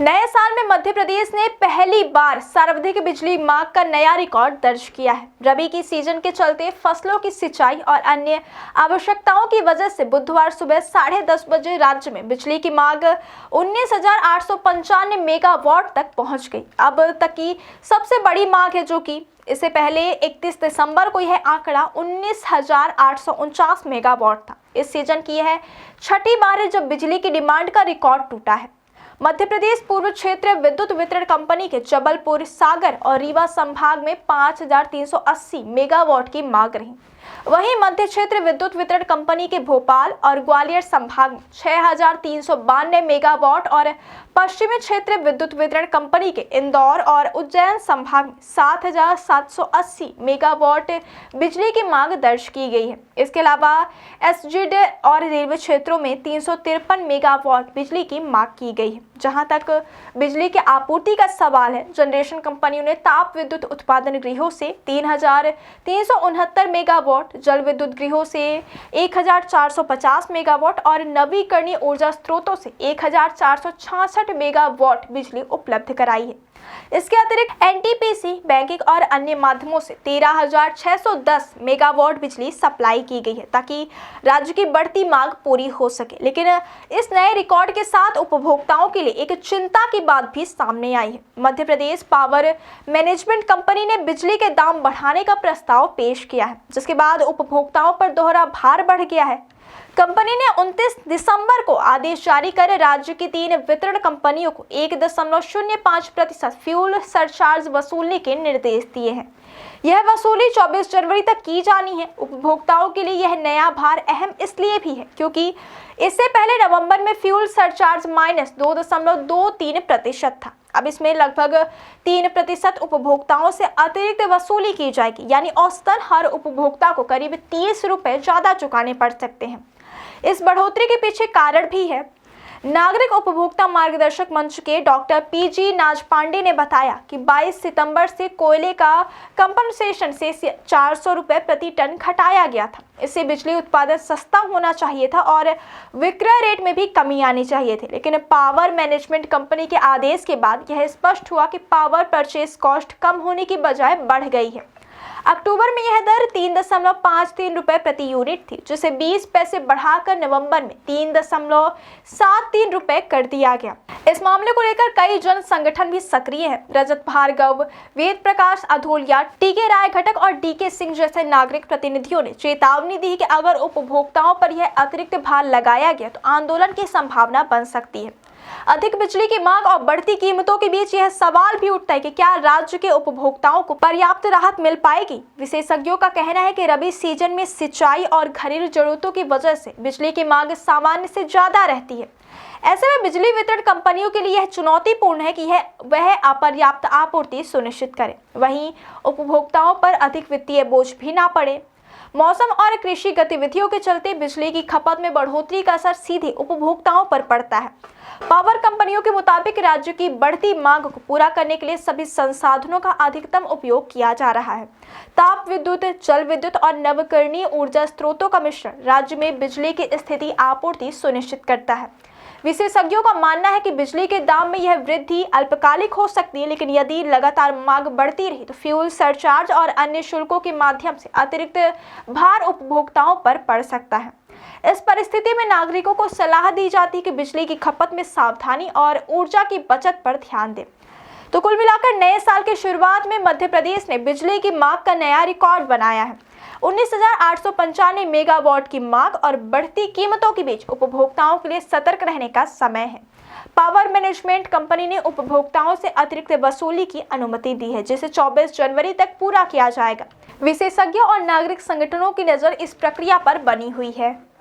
नए साल में मध्य प्रदेश ने पहली बार सर्वाधिक बिजली मांग का नया रिकॉर्ड दर्ज किया है। रबी की सीजन के चलते फसलों की सिंचाई और अन्य आवश्यकताओं की वजह से बुधवार सुबह 10:30 बजे राज्य में बिजली की मांग 19,895 मेगावाट तक पहुंच गई। अब तक की सबसे बड़ी मांग है, जो कि इससे पहले 31 दिसंबर को यह आंकड़ा 19,849 मेगावाट था। इस सीजन की यह छठी बार है जब बिजली की डिमांड का रिकॉर्ड टूटा है। मध्य प्रदेश पूर्व क्षेत्र विद्युत वितरण कंपनी के जबलपुर, सागर और रीवा संभाग में 5,380 मेगावाट की मांग रही। वहीं मध्य क्षेत्र विद्युत वितरण कंपनी के भोपाल और ग्वालियर संभाग में 6,392 मेगावाट और पश्चिमी क्षेत्र विद्युत वितरण कंपनी के इंदौर और उज्जैन संभाग में 7,780 मेगावाट बिजली की मांग दर्ज की गई है। इसके अलावा एसजीड और रेलवे क्षेत्रों में 353 मेगावाट बिजली की मांग की गई है। जहां तक बिजली की आपूर्ति का सवाल है, जनरेशन कंपनियों ने ताप विद्युत उत्पादन गृहों से 3,369 मेगावाट, जल विद्युत गृहों से 1,450 मेगावाट और नवीकरणीय ऊर्जा स्रोतों से 1,466 मेगावाट बिजली उपलब्ध कराई है। इसके अतिरिक्त एनटीपीसी, बैंकिंग और अन्य माध्यमों से 13,610 मेगावाट बिजली सप्लाई की गई है, ताकि राज्य की बढ़ती मांग पूरी हो सके। लेकिन इस नए रिकॉर्ड के साथ उपभोक्ताओं के लिए एक चिंता की बात भी सामने आई है। Madhya Pradesh power management company ने बिजली के दाम बढ़ाने का प्रस्ताव पेश किया है, जिसके बाद उपभोक्ताओं पर दोहरा भार बढ़ गया है। कंपनी ने 29 दिसंबर को आदेश जारी कर राज्य की 3 वितरण कंपनियों को 1.05% फ्यूल सरचार्ज वसूलने के निर्देश दिए हैं। यह वसूली 24 जनवरी तक की जानी है। उपभोक्ताओं के लिए यह नया भार अहम इसलिए भी है क्योंकि इससे पहले नवंबर में फ्यूल सरचार्ज -2.23% था। अब इसमें लगभग 3% उपभोक्ताओं से अतिरिक्त वसूली की जाएगी, यानी औसतन हर उपभोक्ता को करीब 30 रुपए ज्यादा चुकाने पड़ सकते हैं। इस बढ़ोतरी के पीछे कारण भी है। नागरिक उपभोक्ता मार्गदर्शक मंच के डॉक्टर पीजी नाजपांडे ने बताया कि 22 सितंबर से कोयले का कंपनसेशन से 400 रुपए प्रति टन घटाया गया था। इससे बिजली उत्पादन सस्ता होना चाहिए था और विक्रय रेट में भी कमी आनी चाहिए थी। लेकिन पावर मैनेजमेंट कंपनी के आदेश के बाद यह स्पष्ट हुआ कि पावर परचेस कॉस्ट कम होने की बजाय बढ़ गई है। अक्टूबर में यह दर 3.53 रुपए प्रति यूनिट थी, जिसे 20 पैसे बढ़ाकर नवंबर में 3.73 रुपए कर दिया गया। इस मामले को लेकर कई जन संगठन भी सक्रिय हैं। रजत भार्गव, वेद प्रकाश अधोलिया, टीके राय घटक और डीके सिंह जैसे नागरिक प्रतिनिधियों ने चेतावनी दी कि अगर उपभोक्ताओं पर यह अतिरिक्त भार लगाया गया तो आंदोलन की संभावना बन सकती है। अधिक बिजली की मांग और बढ़ती कीमतों के बीच यह सवाल भी उठता है कि क्या राज्य के उपभोक्ताओं को पर्याप्त राहत मिल पाएगी। विशेषज्ञों का कहना है कि रबी सीजन में सिंचाई और घरेलू जरूरतों की वजह से बिजली की मांग सामान्य से ज्यादा रहती है। ऐसे में बिजली वितरण कंपनियों के लिए यह चुनौतीपूर्ण है कि वह अपर्याप्त आपूर्ति सुनिश्चित करे, वहीं उपभोक्ताओं पर अधिक वित्तीय बोझ भी ना पड़े। मौसम और कृषि गतिविधियों के चलते बिजली की खपत में बढ़ोतरी का असर सीधे उपभोक्ताओं पर पड़ता है। पावर कंपनियों के मुताबिक राज्य की बढ़ती मांग को पूरा करने के लिए सभी संसाधनों का अधिकतम उपयोग किया जा रहा है। ताप विद्युत, जल विद्युत और नवीकरणीय ऊर्जा स्रोतों का मिश्रण राज्य में बिजली की स्थिति आपूर्ति सुनिश्चित करता है। विशेषज्ञों का मानना है कि बिजली के दाम में यह वृद्धि अल्पकालिक हो सकती है, लेकिन यदि लगातार मांग बढ़ती रही तो फ्यूल सरचार्ज और अन्य शुल्कों के माध्यम से अतिरिक्त भार उपभोक्ताओं पर पड़ सकता है। इस परिस्थिति में नागरिकों को सलाह दी जाती है कि बिजली की खपत में सावधानी और ऊर्जा की बचत पर ध्यान दें। तो कुल मिलाकर नए साल की शुरुआत में मध्य प्रदेश ने बिजली की मांग का नया रिकॉर्ड बनाया है। 19,895 मेगावाट की मांग और बढ़ती कीमतों के बीच उपभोक्ताओं के लिए सतर्क रहने का समय है। पावर मैनेजमेंट कंपनी ने उपभोक्ताओं से अतिरिक्त वसूली की अनुमति दी है, जिसे 24 जनवरी तक पूरा किया जाएगा। विशेषज्ञों और नागरिक संगठनों की नजर इस प्रक्रिया पर बनी हुई है।